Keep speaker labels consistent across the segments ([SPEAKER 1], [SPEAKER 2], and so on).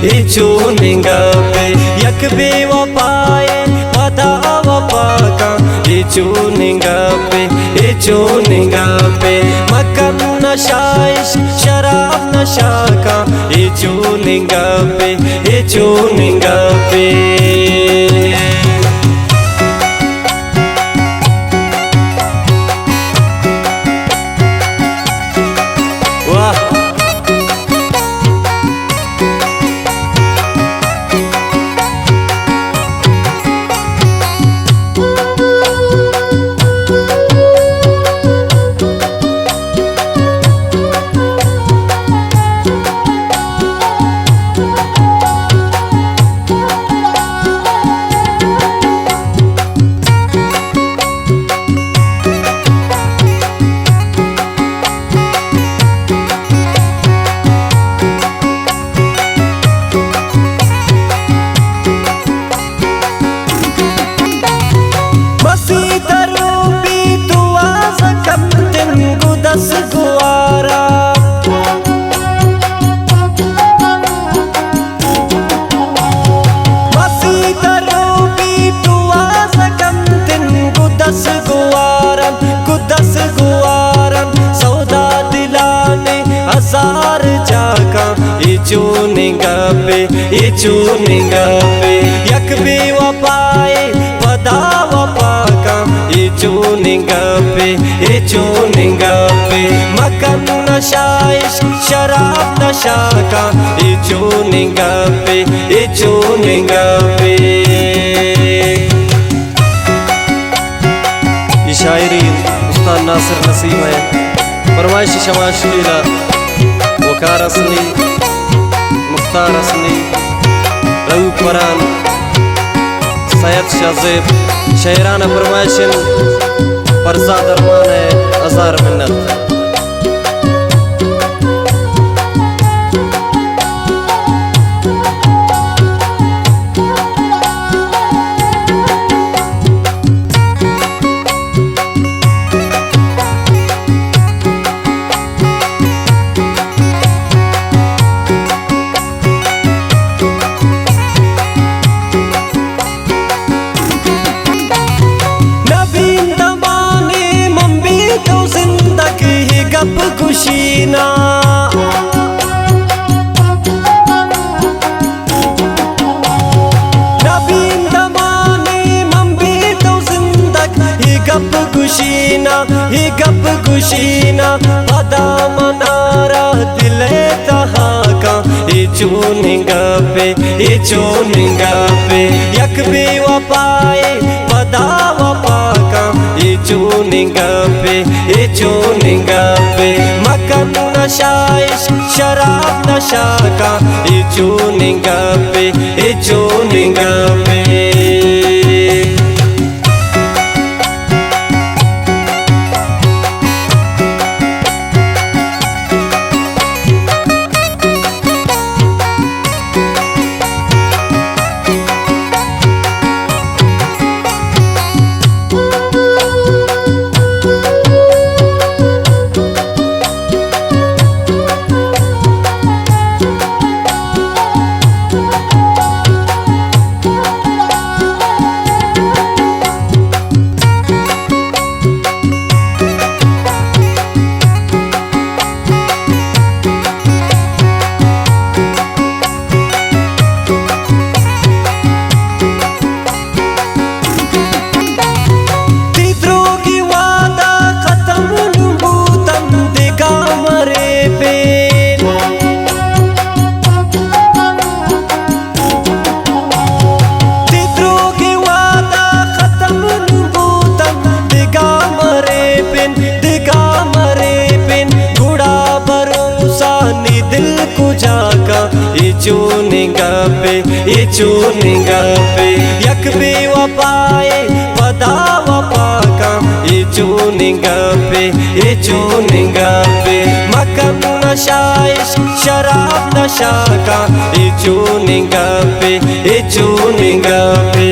[SPEAKER 1] ये चूनिंगा पे यक बेवफाए पता वफा का ये चूनिंगा पे मकम नशाइश शराब नशा का ये चूनिंगा पे ये चूनिंगा पे यक बेवफाए पदा वफा का ये चूनिंगा पे मकम नशाइश शराब नशा का ये चूनिंगा पे ये शायरी उस्ताद नासिर नसीम है फरमाइशी शमाशीला वकार असली मुख्तार असली रऊ परान सैयद शाज़ेब शहराना फरमाइशन परजा दरमान है अज़ार मिन्नत। खुशीना नबीन दमाने मम्बी तो जिंदक ही गप खुशीना पदा मनारा दिले तहा का ये चूनिंगा पे यक बेवफाए पदा वफा का ये चूनिंगा पे मकम नशाइश शराब नशा का ये चूनिंगा पे चूनिंगा पे यक बेवफाए पदा वफा का ये चूनिंगा पे मकम नशाइश शराब नशा का ये चूनिंगा पे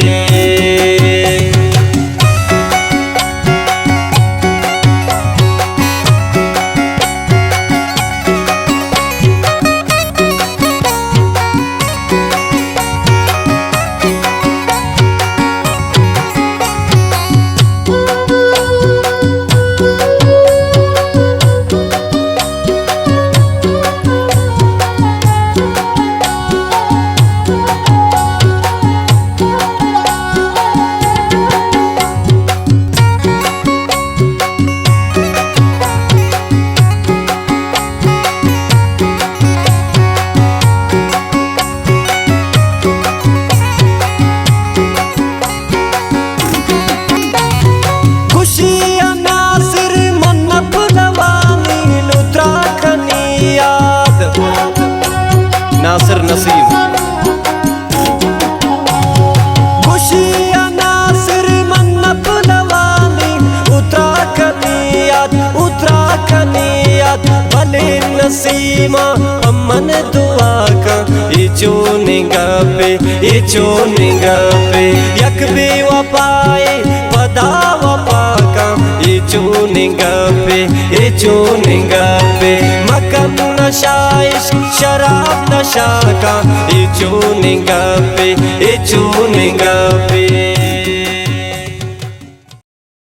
[SPEAKER 1] चूनिंग पे यक भी वपाए पदा वपा का चूनिंग पे मकम नशाइश शराब नशा का चूनिंग पे